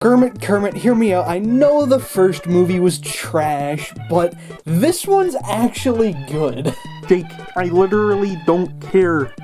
Kermit, hear me out. I know the first movie was trash, but this one's actually good. Jake, I literally don't care.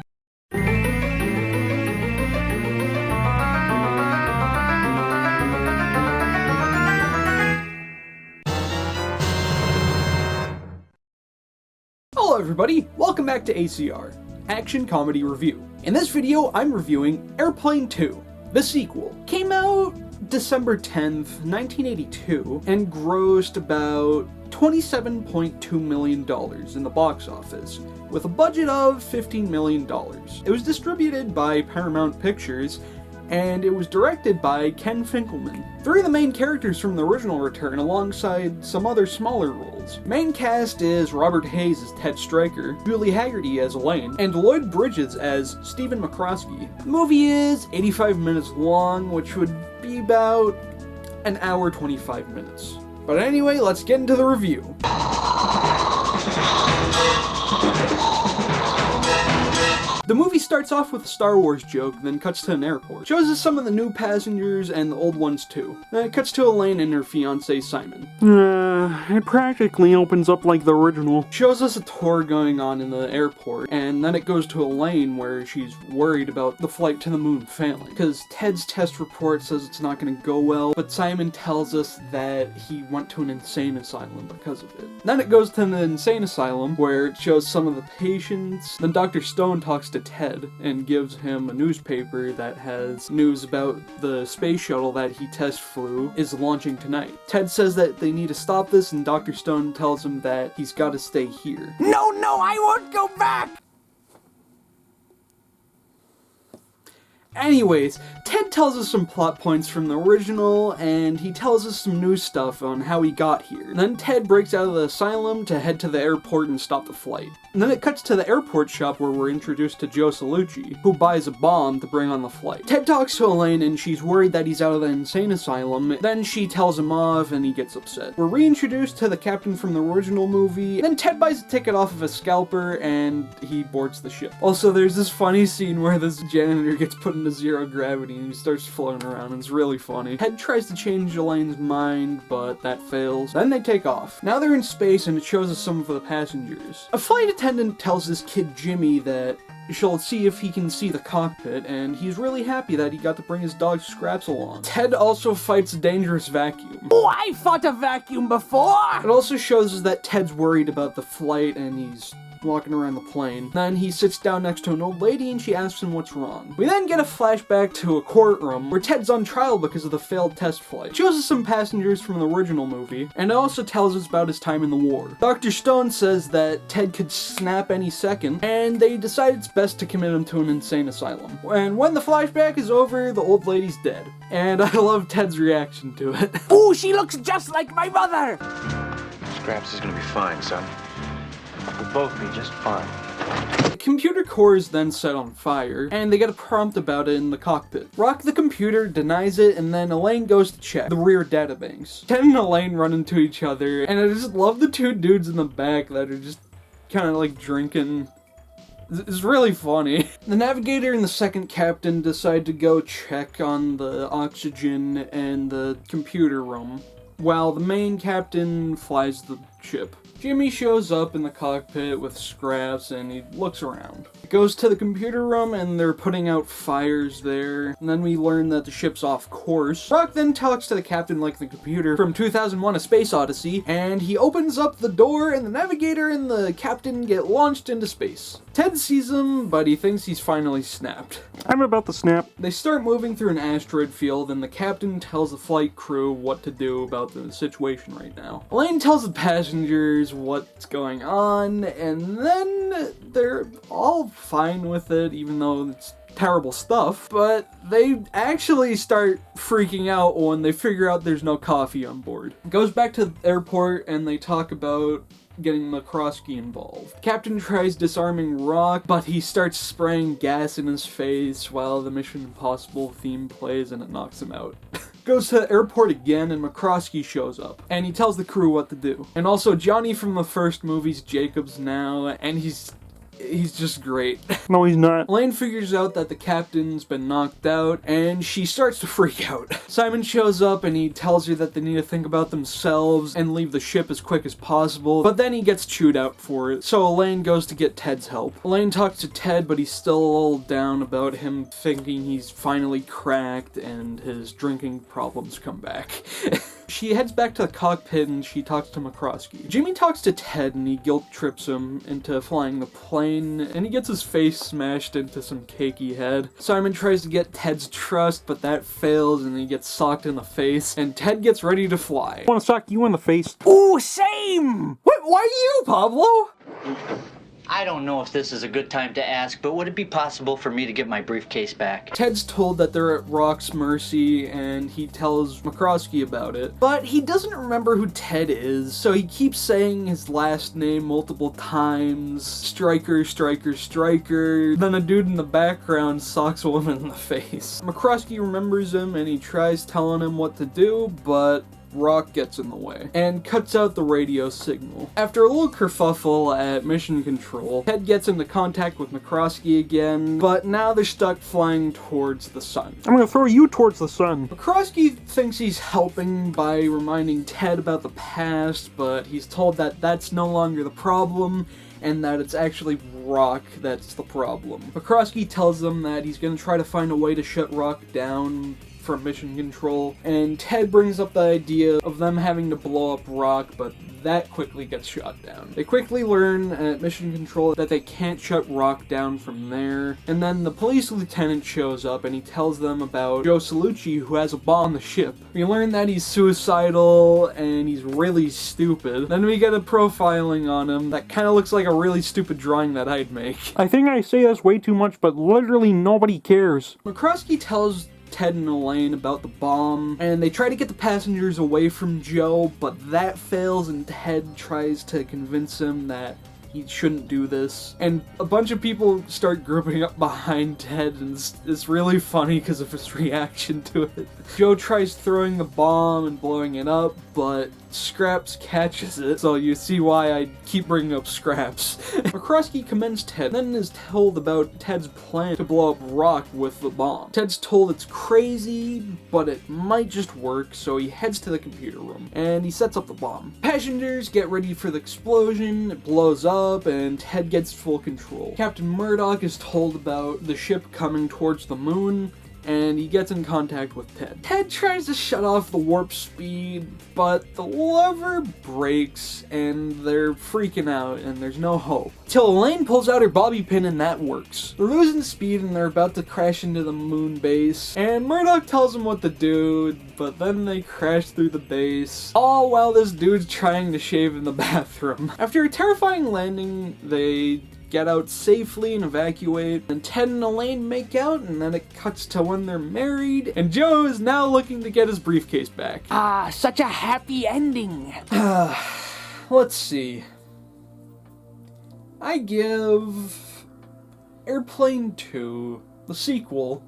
Hello everybody, welcome back to ACR, Action Comedy Review. In this video, I'm reviewing Airplane 2, the sequel. Came out December 10th, 1982, and grossed about $27.2 million in the box office, with a budget of $15 million. It was distributed by Paramount Pictures, and it was directed by Ken Finkleman. Three of the main characters from the original return alongside some other smaller roles. Main cast is Robert Hayes as Ted Stryker, Julie Hagerty as Elaine, and Lloyd Bridges as Stephen McCroskey. The movie is 85 minutes long, which would be about an hour 25 minutes. But anyway, let's get into the review. The movie starts off with a Star Wars joke, then cuts to an airport. Shows us some of the new passengers and the old ones too. Then it cuts to Elaine and her fiancé Simon. It practically opens up like the original. Shows us a tour going on in the airport, and then it goes to Elaine where she's worried about the flight to the moon failing. Because Ted's test report says it's not going to go well, but Simon tells us that he went to an insane asylum because of it. Then it goes to the insane asylum where it shows some of the patients. Then Dr. Stone talks to Ted and gives him a newspaper that has news about the space shuttle that he test flew is launching tonight. Ted says that they need to stop this, and Dr. Stone tells him that he's got to stay here. No, I won't go back! Anyways, Ted tells us some plot points from the original, and he tells us some new stuff on how he got here. Then Ted breaks out of the asylum to head to the airport and stop the flight. And then it cuts to the airport shop where we're introduced to Joe Salucci, who buys a bomb to bring on the flight. Ted talks to Elaine and she's worried that he's out of the insane asylum. Then she tells him off and he gets upset. We're reintroduced to the captain from the original movie. Then Ted buys a ticket off of a scalper and he boards the ship. Also, there's this funny scene where this janitor gets put into zero gravity and he starts floating around, and it's really funny. Ted tries to change Elaine's mind, but that fails. Then they take off. Now they're in space and it shows us some of the passengers. A flight attendant tells this kid Jimmy that she'll see if he can see the cockpit, and he's really happy that he got to bring his dog Scraps along. Ted also fights a dangerous vacuum. Oh, I fought a vacuum before! It also shows us that Ted's worried about the flight and he's walking around the plane. Then he sits down next to an old lady and she asks him what's wrong. We then get a flashback to a courtroom where Ted's on trial because of the failed test flight. It shows us some passengers from the original movie, and it also tells us about his time in the war. Dr. Stone says that Ted could snap any second, and they decide it's best to commit him to an insane asylum. And when the flashback is over, the old lady's dead. And I love Ted's reaction to it. Ooh, she looks just like my mother! Scraps is gonna be fine, son. We'll both be just fine. The computer core is then set on fire, and they get a prompt about it in the cockpit. Rock the computer denies it, and then Elaine goes to check the rear databanks. Ted and Elaine run into each other, and I just love the two dudes in the back that are just kind of like drinking. It's really funny. The navigator and the second captain decide to go check on the oxygen and the computer room, while the main captain flies the ship. Jimmy shows up in the cockpit with Scraps and he looks around. He goes to the computer room and they're putting out fires there, and then we learn that the ship's off course. Rock then talks to the captain like the computer from 2001: A Space Odyssey, and he opens up the door and the navigator and the captain get launched into space. Ted sees him, but he thinks he's finally snapped. I'm about to snap. They start moving through an asteroid field, and the captain tells the flight crew what to do about the situation right now. Elaine tells the passengers what's going on, and then they're all fine with it, even though it's terrible stuff, but they actually start freaking out when they figure out there's no coffee on board. It goes back to the airport, and they talk about getting McCroskey involved. Captain tries disarming Rock, but he starts spraying gas in his face while the Mission Impossible theme plays and it knocks him out. Goes to the airport again and McCroskey shows up, and he tells the crew what to do. And also Johnny from the first movie's Jacobs now, and he's He's just great. No, he's not. Elaine figures out that the captain's been knocked out, and she starts to freak out. Simon shows up and he tells her that they need to think about themselves and leave the ship as quick as possible, but then he gets chewed out for it, so Elaine goes to get Ted's help. Elaine talks to Ted, but he's still a little down about him thinking he's finally cracked and his drinking problems come back. She heads back to the cockpit and she talks to McCroskey. Jimmy talks to Ted and he guilt trips him into flying the plane, and he gets his face smashed into some cake he had. Simon tries to get Ted's trust, but that fails and he gets socked in the face, and Ted gets ready to fly. I want to sock you in the face. Ooh, same! What? Why you, Pablo? I don't know if this is a good time to ask, but would it be possible for me to get my briefcase back? Ted's told that they're at Rock's mercy, and he tells McCroskey about it. But he doesn't remember who Ted is, so he keeps saying his last name multiple times. Stryker, Stryker, Stryker. Then a dude in the background socks a woman in the face. McCroskey remembers him, and he tries telling him what to do, but Rock gets in the way and cuts out the radio signal. After a little kerfuffle at Mission Control, Ted gets into contact with McCroskey again, but now they're stuck flying towards the sun. I'm gonna throw you towards the sun. McCroskey thinks he's helping by reminding Ted about the past, but he's told that that's no longer the problem, and that it's actually Rock that's the problem. McCroskey tells them that he's gonna try to find a way to shut Rock down from Mission Control, and Ted brings up the idea of them having to blow up Rock, but that quickly gets shot down. They quickly learn at Mission Control that they can't shut Rock down from there, and then the police lieutenant shows up and he tells them about Joe Salucci, who has a bomb on the ship. We learn that he's suicidal and he's really stupid. Then we get a profiling on him that kind of looks like a really stupid drawing that I'd make. I think I say this way too much, but literally nobody cares. McCroskey tells Ted and Elaine about the bomb, and they try to get the passengers away from Joe, but that fails, and Ted tries to convince him that he shouldn't do this. And a bunch of people start grouping up behind Ted, and it's really funny because of his reaction to it. Joe tries throwing the bomb and blowing it up, but Scraps catches it, so you see why I keep bringing up Scraps. McCroskey commends Ted, then is told about Ted's plan to blow up Rock with the bomb. Ted's told it's crazy, but it might just work, so he heads to the computer room, and he sets up the bomb. Passengers get ready for the explosion, it blows up, and Ted gets full control. Captain Murdoch is told about the ship coming towards the moon, and he gets in contact with Ted. Ted tries to shut off the warp speed, but the lever breaks, and they're freaking out, and there's no hope. Till Elaine pulls out her bobby pin, and that works. They're losing speed, and they're about to crash into the moon base, and Murdoch tells them what to do, but then they crash through the base, all while this dude's trying to shave in the bathroom. After a terrifying landing, they get out safely and evacuate, and Ted and Elaine make out, and then it cuts to when they're married, and Joe is now looking to get his briefcase back. Ah, such a happy ending. Let's see. I give Airplane 2, the sequel,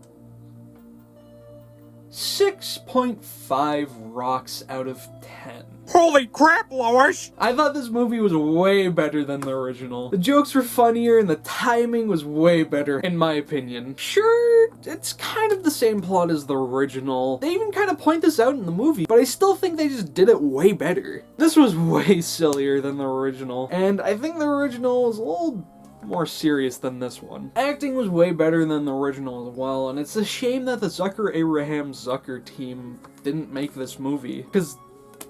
6.5 rocks out of 10. Holy crap, Lois! I thought this movie was way better than the original. The jokes were funnier and the timing was way better, in my opinion. Sure, it's kind of the same plot as the original. They even kind of point this out in the movie, but I still think they just did it way better. This was way sillier than the original, and I think the original was a little more serious than this one. Acting was way better than the original as well, and it's a shame that the Zucker team didn't make this movie, because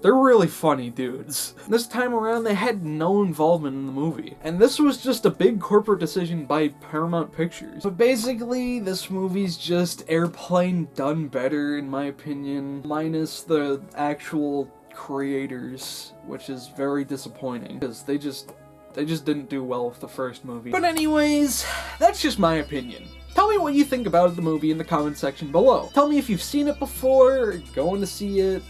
they're really funny dudes. This time around, they had no involvement in the movie. And this was just a big corporate decision by Paramount Pictures. But basically, this movie's just Airplane done better, in my opinion, minus the actual creators, which is very disappointing, because they just didn't do well with the first movie. But anyways, that's just my opinion. Tell me what you think about the movie in the comment section below. Tell me if you've seen it before, or going to see it,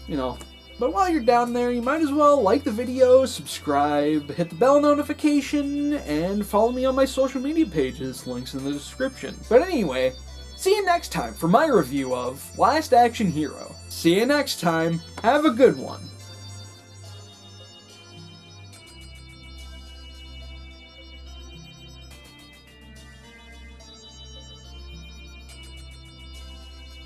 you know. But while you're down there, you might as well like the video, subscribe, hit the bell notification, and follow me on my social media pages, links in the description. But anyway, see you next time for my review of Last Action Hero. See you next time, have a good one.